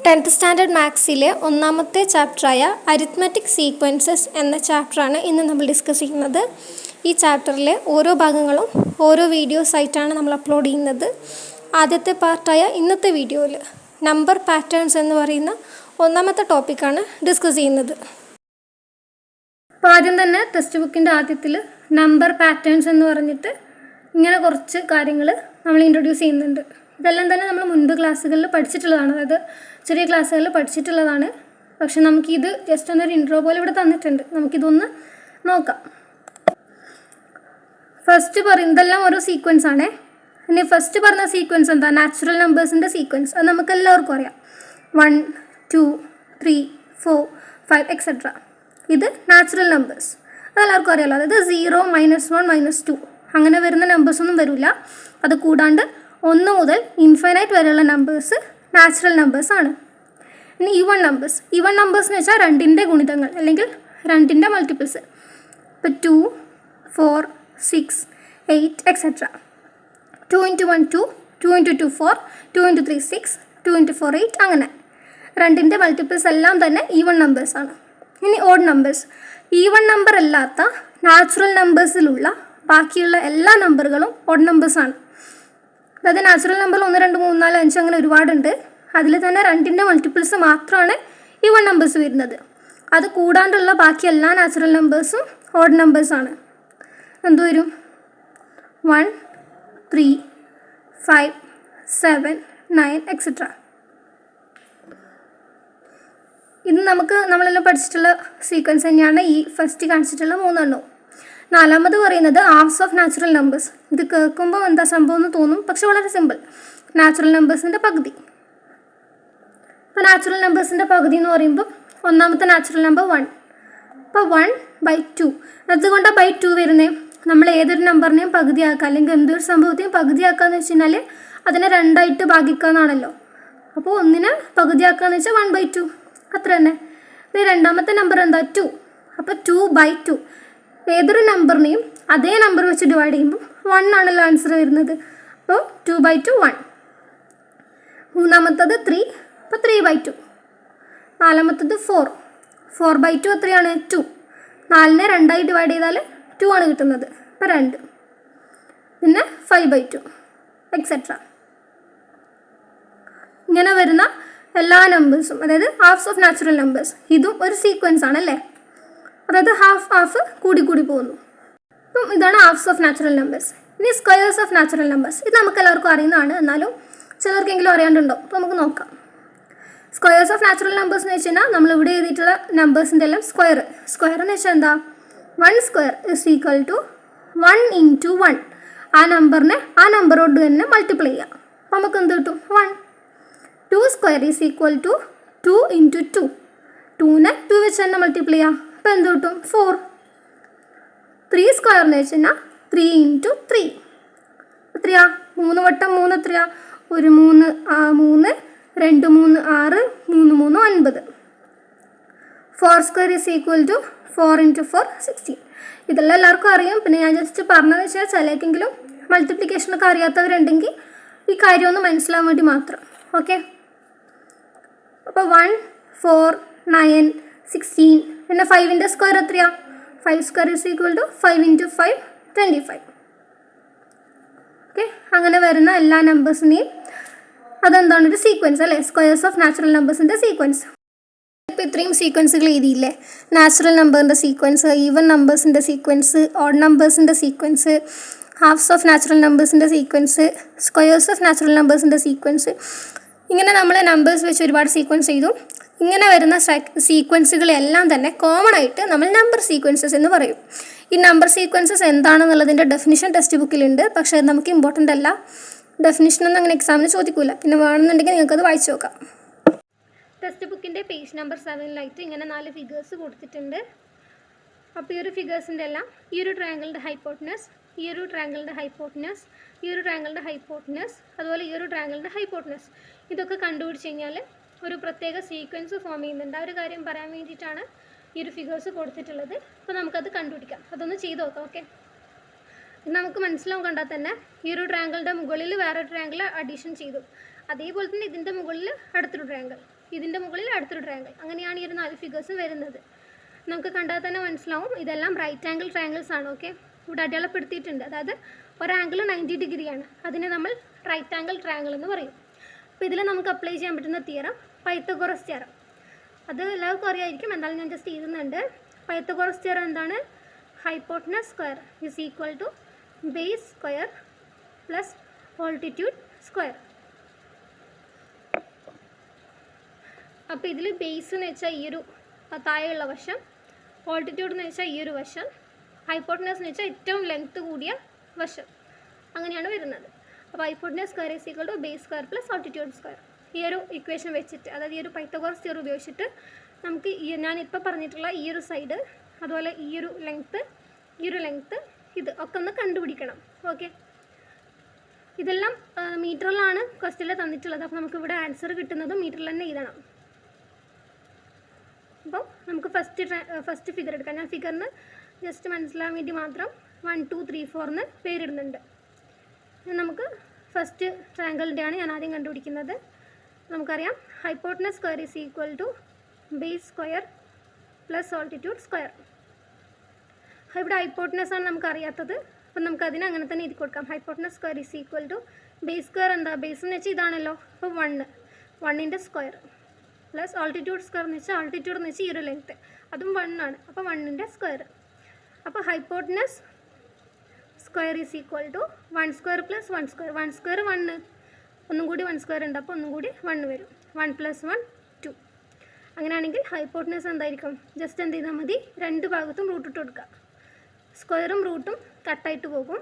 10th standard മാത്സിലെ ഒന്നാമത്തെ ചാപ്റ്ററായ arithmetic sequences എന്ന ചാപ്റ്ററാണ് ഇന്ന് നമ്മൾ ഡിസ്കസ് ചെയ്യുന്നത്. ഈ ചാപ്റ്ററിലെ ഓരോ ഭാഗങ്ങളും ഓരോ വീഡിയോസ് ആയിട്ടാണ് നമ്മൾ അപ്ലോഡ് ചെയ്യുന്നത്. ആദ്യത്തെ പാർട്ടായ ഇന്നത്തെ വീഡിയോയിൽ നമ്പർ പാറ്റേൺസ് എന്ന് പറയുന്ന ഒന്നാമത്തെ ടോപ്പിക്കാണ് ഡിസ്കസ് ചെയ്യുന്നത്. അപ്പോൾ ആദ്യം തന്നെ ടെക്സ്റ്റ് ബുക്കിൻ്റെ ആദ്യത്തിൽ നമ്പർ പാറ്റേൺസ് എന്ന് പറഞ്ഞിട്ട് ഇങ്ങനെ കുറച്ച് കാര്യങ്ങൾ നമ്മൾ ഇൻട്രൊഡ്യൂസ് ചെയ്യുന്നുണ്ട്. ഇതെല്ലാം തന്നെ നമ്മൾ മുൻപ് ക്ലാസ്സുകളിൽ പഠിച്ചിട്ടുള്ളതാണ്, അതായത് ചെറിയ ക്ലാസ്സുകളിൽ പഠിച്ചിട്ടുള്ളതാണ്. പക്ഷെ നമുക്കിത് ജസ്റ്റ് ഒന്നൊരു ഇൻട്രോ പോലെ ഇവിടെ തന്നിട്ടുണ്ട്. നമുക്കിതൊന്ന് നോക്കാം. ഫസ്റ്റ് ഇതെല്ലാം ഓരോ സീക്വൻസ് ആണേ. ഇനി ഫസ്റ്റ് പറഞ്ഞ സീക്വൻസ് എന്താ? നാച്ചുറൽ നമ്പേഴ്സിൻ്റെ സീക്വൻസ്. അത് നമുക്ക് എല്ലാവർക്കും അറിയാം. 1, 2, 3, 4, 5 എക്സെട്ര. ഇത് നാച്ചുറൽ നമ്പേഴ്സ്, അതെല്ലാവർക്കും അറിയാമല്ലോ. അതായത് 0, -1, -2 അങ്ങനെ വരുന്ന നമ്പേഴ്സൊന്നും വരില്ല. അത് കൂടാണ്ട് 1 മുതൽ ഇൻഫൈനൈറ്റ് വരെയുള്ള നമ്പേഴ്സ് നാച്ചുറൽ നമ്പേഴ്സ് ആണ്. ഇനി ഈവൺ നമ്പേഴ്സ്. ഈവൺ നമ്പേഴ്സ് എന്ന് വെച്ചാൽ 2ൻ്റെ ഗുണിതങ്ങൾ അല്ലെങ്കിൽ 2ൻ്റെ മൾട്ടിപ്പിൾസ്. ഇപ്പോൾ 2, 4, 6, 8 എക്സെട്ര. 2 × 1 2, 2 × 2 4, 2 × 3 6, 2 × 4 8 അങ്ങനെ 2ൻ്റെ മൾട്ടിപ്പിൾസ് എല്ലാം തന്നെ ഈവൺ നമ്പേഴ്സ് ആണ്. ഇനി ഓഡ് നമ്പേഴ്സ്. ഈവൺ നമ്പർ അല്ലാത്ത നാച്ചുറൽ നമ്പേഴ്സിലുള്ള ബാക്കിയുള്ള എല്ലാ നമ്പറുകളും ഓഡ് നമ്പേഴ്സാണ്. അതായത് നാച്ചുറൽ നമ്പറിൽ 1, 2, 3, 4, 5 അങ്ങനെ ഒരുപാടുണ്ട്. അതിൽ തന്നെ 2ൻ്റെ മൾട്ടിപ്പിൾസ് മാത്രമാണ് ഈവൺ നമ്പേഴ്സ് വരുന്നത്. അത് കൂടാണ്ടുള്ള ബാക്കി എല്ലാ നാച്ചുറൽ നമ്പേഴ്സും ഓഡ് നമ്പേഴ്സാണ്. എന്ത് വരും? 1, 3, 5, 7, 9 എക്സെട്ര. ഇത് നമ്മളെല്ലാം പഠിച്ചിട്ടുള്ള സീക്വൻസ് തന്നെയാണ് ഈ ഫസ്റ്റ് കാണിച്ചിട്ടുള്ള 3 എണ്ണവും. നാലാമത് പറയുന്നത് ഹാഫ്സ് ഓഫ് നാച്ചുറൽ നമ്പേഴ്സ്. ഇത് കേൾക്കുമ്പോൾ എന്താ സംഭവം എന്ന് തോന്നും, പക്ഷെ വളരെ സിമ്പിൾ. നാച്ചുറൽ നമ്പേഴ്സിൻ്റെ പകുതി. ഇപ്പോൾ നാച്ചുറൽ നമ്പേഴ്സിൻ്റെ പകുതി എന്ന് പറയുമ്പോൾ ഒന്നാമത്തെ നാച്ചുറൽ നമ്പർ 1. ഇപ്പോൾ 1/2. അതുകൊണ്ടാണ് ബൈ 2 വരുന്നത്. നമ്മൾ ഏതൊരു നമ്പറിനെയും പകുതിയാക്കുക അല്ലെങ്കിൽ എന്തൊരു സംഭവത്തെയും പകുതിയാക്കുക എന്ന് വെച്ച് കഴിഞ്ഞാൽ അതിനെ 2ആയിട്ട് ഭാഗിക്കുക എന്നാണല്ലോ. അപ്പോൾ ഒന്നിനെ പകുതിയാക്കുക എന്ന് വെച്ചാൽ 1/2 അത്ര തന്നെ. ഇനി രണ്ടാമത്തെ നമ്പർ എന്താ? 2. അപ്പോൾ 2/2. ഏതൊരു നമ്പറിനെയും അതേ നമ്പർ വെച്ച് ഡിവൈഡ് ചെയ്യുമ്പോൾ 1 ആണല്ലോ ആൻസർ വരുന്നത്. അപ്പോൾ 2/2 1. മൂന്നാമത്തത് 3. അപ്പോൾ 3/2. നാലാമത്തത് 4. 4/2 എത്രയാണ്? 2. 4നെ 2ആയി ഡിവൈഡ് ചെയ്താൽ 2 ആണ് കിട്ടുന്നത്. അപ്പോൾ 2. പിന്നെ 5/2 എക്സെട്ര. ഇങ്ങനെ വരുന്ന എല്ലാ നമ്പേഴ്സും, അതായത് ഹാഫ്സ് ഓഫ് നാച്ചുറൽ നമ്പേഴ്സ്, ഇതും ഒരു സീക്വൻസ് ആണല്ലേ. അതായത് ഹാഫ് കൂടി പോകുന്നു. അപ്പം ഇതാണ് ഹാഫ്സ് ഓഫ് നാച്ചുറൽ നമ്പേഴ്സ്. ഇനി സ്ക്വയേഴ്സ് ഓഫ് നാച്ചുറൽ നമ്പേഴ്സ്. ഇത് നമുക്ക് എല്ലാവർക്കും അറിയുന്നതാണ്, എന്നാലും ചിലർക്കെങ്കിലും അറിയാണ്ടുണ്ടോ? അപ്പോൾ നമുക്ക് നോക്കാം. സ്ക്വയേഴ്സ് ഓഫ് നാച്ചുറൽ നമ്പേഴ്സ് എന്ന് വെച്ച് കഴിഞ്ഞാൽ നമ്മളിവിടെ എഴുതിയിട്ടുള്ള നമ്പേഴ്സിൻ്റെ എല്ലാം സ്ക്വയർ എന്ന് വെച്ചാൽ എന്താ? 1 സ്ക്വയർ = 1 × 1. ആ നമ്പറിനെ ആ നമ്പറോട് തന്നെ മൾട്ടിപ്ലൈ ചെയ്യാം. അപ്പോൾ നമുക്ക് എന്ത് കിട്ടും? 1. 2 സ്ക്വയർ = 2 × 2. 2നെ 2 വെച്ച് തന്നെ മൾട്ടിപ്ലൈ ചെയ്യാം. അപ്പോൾ എന്ത് കിട്ടും? 4. 3 സ്ക്വയർ എന്ന് വെച്ച് കഴിഞ്ഞാൽ 3 × 3. എത്രയാ? 3 വട്ടം 3 എത്രയാ? 1 3 3, 2 3 6, 3 3 9. 4 സ്ക്വയർ = 4 × 4 16. ഇതെല്ലാം എല്ലാവർക്കും അറിയാം. പിന്നെ ഞാൻ ജസ്റ്റ് പറഞ്ഞതെന്ന് വെച്ചാൽ ചിലർക്കെങ്കിലും മൾട്ടിപ്ലിക്കേഷനൊക്കെ അറിയാത്തവരുണ്ടെങ്കിൽ ഈ കാര്യമൊന്ന് മനസ്സിലാവാൻ വേണ്ടി മാത്രം. ഓക്കെ. അപ്പോൾ 1 4 9 16. പിന്നെ 5ൻ്റെ സ്ക്വയർ എത്രയാ? 5 സ്ക്വയർ = 5 × 5 25. ഓക്കെ. അങ്ങനെ വരുന്ന എല്ലാ നമ്പേഴ്സിനെയും അതെന്താണ്? ഒരു സീക്വൻസ് അല്ലേ? സ്ക്വയേഴ്സ് ഓഫ് നാച്ചുറൽ നമ്പേഴ്സിൻ്റെ സീക്വൻസ്. ഇപ്പോൾ ഇത്രയും സീക്വൻസുകൾ എഴുതിയില്ലേ? നാച്ചുറൽ നമ്പറിൻ്റെ സീക്വൻസ്, ഈവൻ നമ്പേഴ്സിൻ്റെ സീക്വൻസ്, ഓഡ് നമ്പേഴ്സിൻ്റെ സീക്വൻസ്, ഹാഫ്സ് ഓഫ് നാച്ചുറൽ നമ്പേഴ്സിൻ്റെ സീക്വൻസ്, സ്ക്വയേഴ്സ് ഓഫ് നാച്ചുറൽ നമ്പേഴ്സിൻ്റെ സീക്വൻസ്. ഇങ്ങനെ നമ്മൾ നമ്പേഴ്സ് വെച്ച് ഒരുപാട് സീക്വൻസ് ചെയ്തു. ഇങ്ങനെ വരുന്ന സീക്വൻസുകളെല്ലാം തന്നെ കോമൺ ആയിട്ട് നമ്മൾ നമ്പർ സീക്വൻസസ് എന്ന് പറയും. ഈ നമ്പർ സീക്വൻസസ് എന്താണെന്നുള്ളതിൻ്റെ ഡെഫിനിഷൻ ടെക്സ്റ്റ് ബുക്കിലുണ്ട്, പക്ഷേ അത് നമുക്ക് ഇമ്പോർട്ടൻ്റ് അല്ല. ഡെഫിനിഷനൊന്നും അങ്ങനെ എക്സാമിന് ചോദിക്കില്ല. പിന്നെ വേണമെന്നുണ്ടെങ്കിൽ നിങ്ങൾക്കത് വായിച്ചു നോക്കാം. ടെക്സ്റ്റ് ബുക്കിൻ്റെ പേജ് നമ്പർ 7 ഇങ്ങനെ 4 ഫിഗേഴ്സ് കൊടുത്തിട്ടുണ്ട്. അപ്പോൾ ഈ ഒരു ഫിഗേഴ്സിൻ്റെ എല്ലാം ഈ ഒരു ട്രയാങ്കിളിൻ്റെ ഹൈപ്പോട്ടനസ്, ഈ ഒരു ട്രയാങ്കിളിൻ്റെ ഹൈപ്പോട്ടനസ്, ഈ ഒരു ട്രയാങ്കിളിൻ്റെ ഹൈപ്പോട്ടനസ്, അതുപോലെ ഈ ഒരു ട്രയാങ്കിളിൻ്റെ ഹൈപ്പോട്ടനസ്, ഇതൊക്കെ കണ്ടുപിടിച്ച് കഴിഞ്ഞാൽ ഒരു പ്രത്യേക സീക്വൻസ് ഫോം ചെയ്യുന്നുണ്ട്. ആ ഒരു കാര്യം പറയാൻ വേണ്ടിയിട്ടാണ് ഈ ഒരു ഫിഗേഴ്സ് കൊടുത്തിട്ടുള്ളത്. അപ്പോൾ നമുക്കത് കണ്ടുപിടിക്കാം. അതൊന്ന് ചെയ്ത് നോക്കാം. ഓക്കെ. ഇത് നമുക്ക് മനസ്സിലാവും കണ്ടാൽ തന്നെ. ഈ ഒരു ട്രയാങ്കിളിൻ്റെ മുകളിൽ വേറൊരു ട്രയാങ്കിൾ അഡീഷൻ ചെയ്തു. അതേപോലെ തന്നെ ഇതിൻ്റെ മുകളിൽ അടുത്തൊരു ട്രയാങ്കിൾ. ഇതിൻ്റെ മുകളിൽ അടുത്തൊരു ട്രയാങ്കിൾ. അങ്ങനെയാണ് ഈ ഒരു 4 ഫിഗേഴ്സ് വരുന്നത്. നമുക്ക് കണ്ടാൽ തന്നെ മനസ്സിലാവും ഇതെല്ലാം റൈറ്റ് ആംഗിൾ ട്രയാങ്കിൾസ് ആണ്. ഓക്കെ, ഇവിടെ അടയാളപ്പെടുത്തിയിട്ടുണ്ട്. അതായത് ഒരാംഗിൾ 90 ഡിഗ്രിയാണ്, അതിനെ നമ്മൾ റൈറ്റ് ആംഗിൾ ട്രയാങ്കിൾ എന്ന് പറയും. അപ്പോൾ ഇതിൽ നമുക്ക് അപ്ലൈ ചെയ്യാൻ പറ്റുന്ന തിയറം പൈത്തഗോറസ് തിയറം. അത് എല്ലാവർക്കും അറിയായിരിക്കും, എന്തായാലും ഞാൻ ജസ്റ്റ് എഴുതുന്നുണ്ട്. പൈത്തഗോറസ് തിയറം എന്താണ്? Hypotenuse square is equal to base square plus altitude square. അപ്പോൾ ഇതിൽ ബേസ് എന്ന് വെച്ചാൽ ഈ ഒരു താഴെയുള്ള വശം, ഓൾട്ടിറ്റ്യൂഡ് എന്ന് വെച്ചാൽ ഈ ഒരു വശം, ഹൈപ്പോട്ടനസ് എന്ന് വെച്ചാൽ ഏറ്റവും ലെങ്ത്ത് കൂടിയ വശം. അങ്ങനെയാണ് വരുന്നത്. അപ്പോൾ hypotenuse square is equal to base square plus altitude square. ഈ ഒരു ഇക്വേഷൻ വെച്ചിട്ട്, അതായത് ഈ ഒരു പൈത്തഗോറസ് തിയറം ഉപയോഗിച്ചിട്ട് നമുക്ക് ഞാനിപ്പോൾ പറഞ്ഞിട്ടുള്ള ഈ ഒരു സൈഡ്, അതുപോലെ ഈ ഒരു ലെങ്ത്ത്, ഇത് ഒക്കെ ഒന്ന് കണ്ടുപിടിക്കണം. ഓക്കെ, ഇതെല്ലാം മീറ്ററിലാണ് ക്വസ്റ്റ്യനിൽ തന്നിട്ടുള്ളത്. അപ്പോൾ നമുക്ക് ഇവിടെ ആൻസർ കിട്ടുന്നത് മീറ്ററിൽ തന്നെ എഴുതണം. അപ്പോൾ നമുക്ക് ഫസ്റ്റ് ഫിഗർ എടുക്കാം. ഞാൻ ഫിഗറിന് ജസ്റ്റ് മനസ്സിലാൻ വേണ്ടി മാത്രം 1 2 3 4 എന്ന് പേരിടുന്നുണ്ട്. നമുക്ക് ഫസ്റ്റ് ട്രയാങ്കിളിൻ്റെയാണ് ഞാൻ ആദ്യം കണ്ടുപിടിക്കുന്നത്. നമുക്കറിയാം hypotenuse square is equal to base square plus altitude square. ഇവിടെ ഹൈപ്പോട്ടനസ് ആണ് നമുക്കറിയാത്തത്. അപ്പം നമുക്കതിനെ അങ്ങനെ തന്നെ എഴുതി കൊടുക്കാം. Hypotenuse square is equal to base square എന്താ? ബേസ് എന്ന് വെച്ചാൽ ഇതാണല്ലോ. അപ്പോൾ 1 സ്ക്വയർ പ്ലസ് ഓൾട്ടിറ്റ്യൂഡ് സ്ക്വയർ എന്ന് വെച്ചാൽ ആൾട്ടിറ്റ്യൂഡ് എന്ന് വെച്ചാൽ ഈ ഒരു ലെങ്ത്ത്, അതും 1 ആണ്. അപ്പോൾ 1 സ്ക്വയർ. അപ്പോൾ hypotenuse square is equal to 1 square plus 1 square. 1 square 1, ഒന്നും കൂടി 1 സ്ക്വയർ ഉണ്ട്, അപ്പോൾ ഒന്നും കൂടി 1 വരും. 1 + 1 2. അങ്ങനെയാണെങ്കിൽ ഹൈപ്പോട്ടനസ് എന്തായിരിക്കും? ജസ്റ്റ് എന്ത് ചെയ്താൽ മതി, രണ്ട് ഭാഗത്തും റൂട്ട് ഇട്ട് കൊടുക്കുക. സ്ക്വയറും റൂട്ടും കട്ടായിട്ട് പോകും.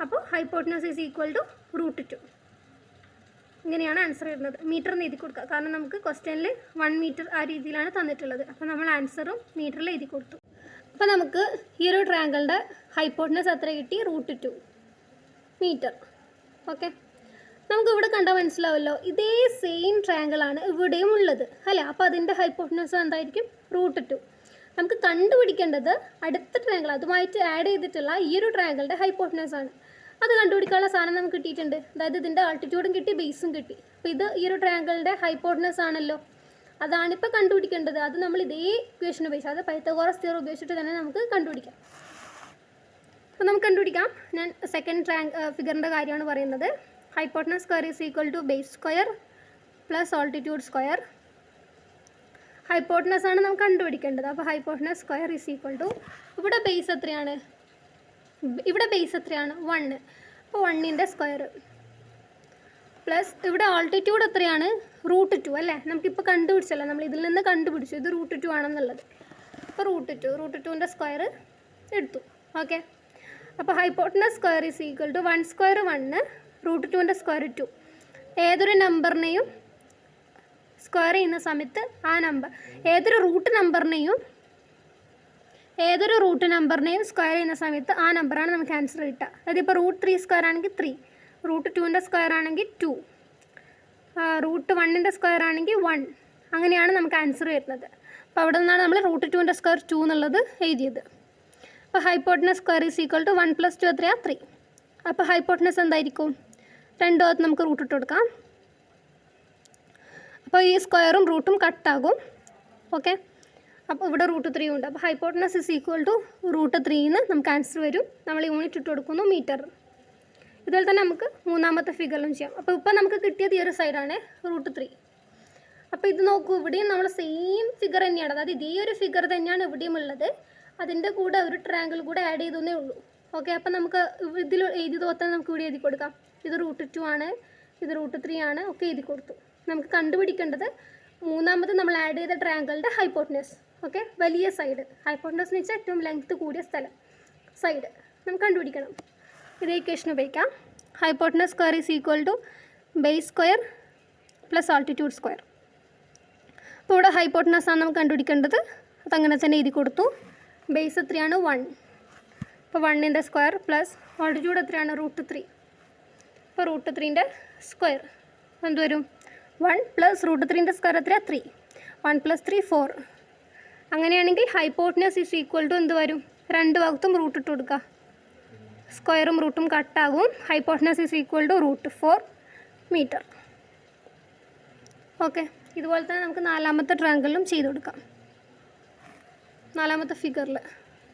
അപ്പോൾ ഹൈപ്പോട്ടനസ് ഈസ് ഈക്വൽ ടു √2. ഇങ്ങനെയാണ് ആൻസർ വരുന്നത്. മീറ്ററിന് എഴുതി കൊടുക്കുക, കാരണം നമുക്ക് ക്വസ്റ്റ്യനിൽ 1 മീറ്റർ ആ രീതിയിലാണ് തന്നിട്ടുള്ളത്. അപ്പോൾ നമ്മൾ ആൻസറും മീറ്ററിൽ എഴുതി കൊടുത്തു. അപ്പോൾ നമുക്ക് ഈ ഒരു ട്രയാങ്കിളിൻ്റെ ഹൈപ്പോട്ടനസ് എത്ര കിട്ടി? √2 മീറ്റർ. ഓക്കെ, നമുക്ക് ഇവിടെ കണ്ടാൽ മനസ്സിലാവുമല്ലോ, ഇതേ സെയിം ട്രയാങ്കിളാണ് ഇവിടെയും ഉള്ളത് അല്ലേ? അപ്പോൾ അതിൻ്റെ ഹൈപ്പോട്ടനസ് എന്തായിരിക്കും? √2. നമുക്ക് കണ്ടുപിടിക്കേണ്ടത് അടുത്ത ട്രയാങ്കിൾ, അതുമായിട്ട് ആഡ് ചെയ്തിട്ടുള്ള ഈ ഒരു ട്രയാങ്കിളിൻ്റെ ഹൈപ്പോട്ടനസ് ആണ്. അത് കണ്ടുപിടിക്കാനുള്ള സാധനം നമുക്ക് കിട്ടിയിട്ടുണ്ട്. അതായത് ഇതിൻ്റെ ആൾട്ടിറ്റ്യൂഡും കിട്ടി, ബേസും കിട്ടി. അപ്പോൾ ഇത് ഈ ഒരു ട്രയാങ്കിളിൻ്റെ ഹൈപ്പോട്ടനസ് ആണല്ലോ, അതാണിപ്പോൾ കണ്ടുപിടിക്കേണ്ടത്. അത് നമ്മൾ ഇതേ ഇക്വേഷൻ ഉപയോഗിച്ച്, അത് പൈത്തഗോറസ് തിയറം ഉപയോഗിച്ചിട്ട് തന്നെ നമുക്ക് കണ്ടുപിടിക്കാം. അപ്പോൾ നമുക്ക് കണ്ടുപിടിക്കാം. ഞാൻ സെക്കൻഡ് ഫിഗറിൻ്റെ കാര്യമാണ് പറയുന്നത്. Hypotenuse square is equal to base square plus altitude square. Hypotenuse ആണ് നമുക്ക് കണ്ടുപിടിക്കേണ്ടത്. അപ്പോൾ hypotenuse square is equal to, ഇവിടെ ബേസ് എത്രയാണ്? 1. അപ്പോൾ 1 സ്ക്വയർ പ്ലസ് ഇവിടെ ആൾട്ടിറ്റ്യൂഡ് എത്രയാണ്? √2 അല്ലേ? നമുക്കിപ്പോൾ കണ്ടുപിടിച്ചല്ലോ, നമ്മൾ ഇതിൽ നിന്ന് കണ്ടുപിടിച്ചു ഇത് √2 ആണെന്നുള്ളത്. അപ്പോൾ √2ൻ്റെ സ്ക്വയർ എടുത്തു. ഓക്കെ, അപ്പോൾ hypotenuse square is equal to 1 square 1, √2ൻ്റെ സ്ക്വയർ 2. ഏതൊരു നമ്പറിനെയും സ്ക്വയർ ചെയ്യുന്ന സമയത്ത് ആ നമ്പർ, ഏതൊരു റൂട്ട് നമ്പറിനെയും സ്ക്വയർ ചെയ്യുന്ന സമയത്ത് ആ നമ്പറാണ് നമുക്ക് ആൻസർ കിട്ടുക. അതായത് ഇപ്പോൾ √3 സ്ക്വയർ ആണെങ്കിൽ 3, √2ൻ്റെ സ്ക്വയർ ആണെങ്കിൽ 2, √1ൻ്റെ സ്ക്വയർ ആണെങ്കിൽ 1. അങ്ങനെയാണ് നമുക്ക് ആൻസർ വരുന്നത്. അപ്പോൾ അവിടെ നിന്നാണ് നമ്മൾ √2ൻ്റെ സ്ക്വയർ 2 എന്നുള്ളത് എഴുതിയത്. അപ്പോൾ hypotenuse square is equal to 1 + 2 എത്രയാണ്? 3. അപ്പോൾ ഹൈപ്പോട്ടനസ് എന്തായിരിക്കും? രണ്ടു ഭാഗത്ത് നമുക്ക് റൂട്ട് ഇട്ട് കൊടുക്കാം. അപ്പോൾ ഈ സ്ക്വയറും റൂട്ടും കട്ടാകും. ഓക്കെ, അപ്പോൾ ഇവിടെ √3 ഉണ്ട്. അപ്പോൾ ഹൈപ്പോട്ടനസ് ഈസ് ഈക്വൽ ടു √3 നമുക്ക് ആൻസർ വരും. നമ്മൾ യൂണിറ്റ് ഇട്ട് കൊടുക്കുന്നു മീറ്റർ. ഇതുപോലെ തന്നെ നമുക്ക് മൂന്നാമത്തെ ഫിഗറിലും ചെയ്യാം. അപ്പോൾ ഇപ്പോൾ നമുക്ക് കിട്ടിയത് ഈ ഒരു സൈഡാണ് √3. അപ്പോൾ ഇത് നോക്കൂ, ഇവിടെയും നമ്മൾ സെയിം ഫിഗർ തന്നെയാണ്, അതായത് ഇതേ ഒരു ഫിഗർ തന്നെയാണ് ഇവിടെയും ഉള്ളത്. അതിൻ്റെ കൂടെ ഒരു ട്രയാങ്കിൾ കൂടെ ആഡ് ചെയ്തേ ഉള്ളൂ. ഓക്കെ, അപ്പോൾ നമുക്ക് ഇതിൽ എഴുതി തോത്താൻ നമുക്ക് ഇവിടെ എഴുതി കൊടുക്കാം. ഇത് √2 ആണ്, ഇത് √3 ആണ്, ഒക്കെ എഴുതി കൊടുത്തു. നമുക്ക് കണ്ടുപിടിക്കേണ്ടത് മൂന്നാമത് നമ്മൾ ആഡ് ചെയ്ത ട്രയാങ്കിളിൻ്റെ ഹൈപ്പോട്ടനസ്. ഓക്കെ, വലിയ സൈഡ്, ഹൈപ്പോട്ടനസ് എന്ന് വെച്ചാൽ ഏറ്റവും ലെങ്ത്ത് കൂടിയ സ്ഥലം, സൈഡ് നമുക്ക് കണ്ടുപിടിക്കണം. ഇതേ ഇക്വേഷൻ ഉപയോഗിക്കാം. Hypotenuse square is equal to base square plus altitude square. അപ്പോൾ ഇവിടെ ഹൈപ്പോട്ടനസ് ആണ് നമുക്ക് കണ്ടുപിടിക്കേണ്ടത്. അതങ്ങനെ തന്നെ എഴുതി കൊടുത്തു. ബേസ് എത്രയാണ്? 1. അപ്പോൾ 1ൻ്റെ സ്ക്വയർ പ്ലസ് ആൾട്ടിറ്റ്യൂഡ് എത്രയാണ്? √3. അപ്പോൾ √3ൻ്റെ സ്ക്വയർ എന്ത് വരും? 1 + √3ൻ്റെ സ്ക്വയർ എത്രയാണ്? 3. 1 + 3 4. അങ്ങനെയാണെങ്കിൽ ഹൈപ്പോട്ടനസ് ഈസ് ഈക്വൽ ടു എന്ത് വരും? രണ്ട് ഭാഗത്തും റൂട്ട് ഇട്ട് കൊടുക്കുക. സ്ക്വയറും റൂട്ടും കട്ടാകും. Hypotenuse is equal to √4 metre. Okay, ഇതുപോലെ തന്നെ നമുക്ക് നാലാമത്തെ ട്രയാങ്കിളിലും ചെയ്ത് കൊടുക്കാം. നാലാമത്തെ ഫിഗറിൽ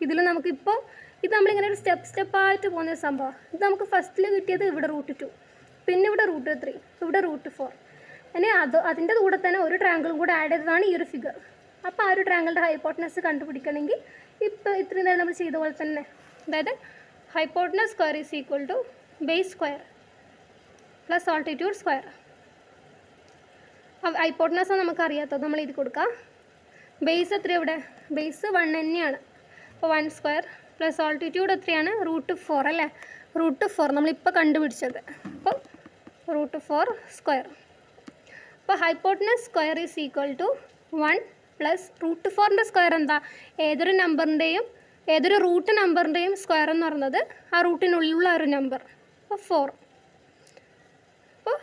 ഇതിൽ നമുക്കിപ്പോൾ ഇത് നമ്മളിങ്ങനെ ഒരു സ്റ്റെപ്പായിട്ട് പോകുന്ന സംഭവം. ഇത് നമുക്ക് ഫസ്റ്റിൽ കിട്ടിയത് ഇവിടെ √2, പിന്നെ ഇവിടെ √3, ഇവിടെ √4. ഇനി അതിൻ്റെ കൂടെ തന്നെ ഒരു ട്രയാങ്കിളും കൂടെ ആഡ് ചെയ്തതാണ് ഈ ഒരു ഫിഗർ. അപ്പോൾ ആ ഒരു ട്രയാങ്കിളിൻ്റെ ഹൈപ്പോട്ടനസ് കണ്ടുപിടിക്കണമെങ്കിൽ ഇപ്പോൾ ഇത്രയും നേരം നമ്മൾ ചെയ്ത പോലെ തന്നെ, അതായത് hypotenuse square is equal to base square plus altitude square. Hypotenuse നമുക്കറിയാത്തത് നമ്മൾ എഴുതി കൊടുക്കാം. ബേസ് എത്ര ഇവിടെ? ബേസ് 1 തന്നെയാണ്. അപ്പോൾ 1 സ്ക്വയർ പ്ലസ് ആൾട്ടിറ്റ്യൂഡ് എത്രയാണ്? √4 അല്ലേ? √4 നമ്മളിപ്പോൾ കണ്ടുപിടിച്ചത്. അപ്പോൾ √4 സ്ക്വയർ. അപ്പോൾ hypotenuse square is equal to 1 plus √4ൻ്റെ സ്ക്വയർ എന്താ? ഏതൊരു നമ്പറിൻ്റെയും ഏതൊരു റൂട്ട് നമ്പറിൻ്റെയും സ്ക്വയർ എന്ന് പറയുന്നത് ആ റൂട്ടിനുള്ളിലുള്ള ഒരു നമ്പർ. അപ്പോൾ 4. അപ്പോൾ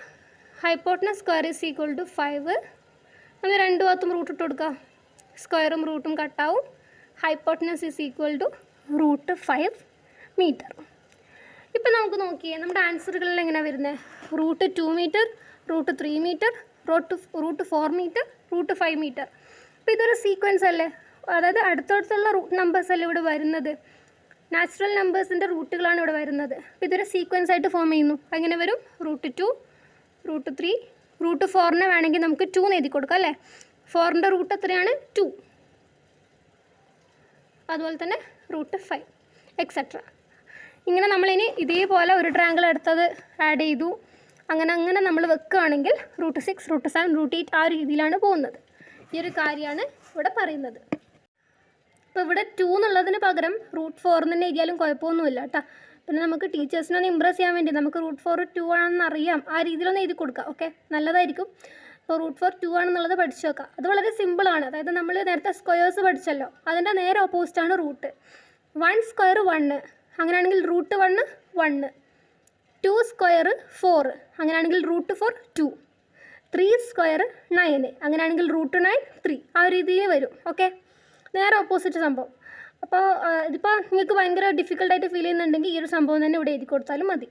hypotenuse square is equal to 5. നമ്മൾ രണ്ട് ഭാഗത്തും റൂട്ട് ഇട്ട് കൊടുക്കുക. സ്ക്വയറും റൂട്ടും കട്ടാവും. Hypotenuse is equal to √5 metre. ഇപ്പം നമുക്ക് നോക്കിയേ നമ്മുടെ ആൻസറുകളിൽ എങ്ങനെയാണ് വരുന്നത്? √2 മീറ്റർ, √3 മീറ്റർ, √4 മീറ്റർ, √5 മീറ്റർ. അപ്പോൾ ഇതൊരു സീക്വൻസ് അല്ലേ? അതായത് അടുത്തടുത്തുള്ള റൂട്ട് നമ്പേഴ്സ് അല്ലേ ഇവിടെ വരുന്നത്? നാച്ചുറൽ നമ്പേഴ്സിൻ്റെ റൂട്ടുകളാണ് ഇവിടെ വരുന്നത്. അപ്പോൾ ഇതൊരു സീക്വൻസ് ആയിട്ട് ഫോം ചെയ്യുന്നു. അങ്ങനെ വരും √2, √3, √4നെ വേണമെങ്കിൽ നമുക്ക് 2 എന്ന് എഴുതി കൊടുക്കാം അല്ലേ? 4ൻ്റെ റൂട്ട് എത്രയാണ്? 2. അതുപോലെ തന്നെ √5 എക്സെട്ര. ഇങ്ങനെ നമ്മളിനി ഇതേപോലെ ഒരു ട്രയാങ്കിൾ എടുത്തത് ആഡ് ചെയ്തു. അങ്ങനെ നമ്മൾ വെക്കുകയാണെങ്കിൽ √6, √7, √8 ആ രീതിയിലാണ് പോകുന്നത്. ഈ ഒരു കാര്യമാണ് ഇവിടെ പറയുന്നത്. ഇപ്പോൾ ഇവിടെ 2 എന്നുള്ളതിന് പകരം √4 തന്നെ എഴുതിയാലും കുഴപ്പമൊന്നുമില്ല കേട്ടോ. പിന്നെ നമുക്ക് ടീച്ചേഴ്സിനൊന്ന് ഇമ്പ്രസ് ചെയ്യാൻ വേണ്ടി നമുക്ക് √4 2 ആണെന്ന് അറിയാം, ആ രീതിയിലൊന്ന് എഴുതി കൊടുക്കാം. ഓക്കെ, നല്ലതായിരിക്കും. അപ്പോൾ √4 2 ആണെന്നുള്ളത് പഠിച്ചു വെക്കാം. അത് വളരെ സിമ്പിളാണ്. അതായത് നമ്മൾ നേരത്തെ സ്ക്വയേഴ്സ് പഠിച്ചല്ലോ, അതിൻ്റെ നേരെ ഓപ്പോസിറ്റാണ് റൂട്ട്. 1 സ്ക്വയർ 1, അങ്ങനെയാണെങ്കിൽ √1 1. 2 സ്ക്വയർ 4, അങ്ങനെയാണെങ്കിൽ √4 2. 3 സ്ക്വയർ 9, അങ്ങനെയാണെങ്കിൽ √9 3. ആ ഒരു രീതിയിൽ വരും. ഓക്കെ, നേരെ ഓപ്പോസിറ്റ് സംഭവം. അപ്പോൾ ഇതിപ്പോൾ നിങ്ങൾക്ക് ഭയങ്കര ഡിഫിക്കൽട്ടായിട്ട് ഫീൽ ചെയ്യുന്നുണ്ടെങ്കിൽ ഈ ഒരു സംഭവം തന്നെ ഇവിടെ എഴുതി കൊടുത്താലും മതി.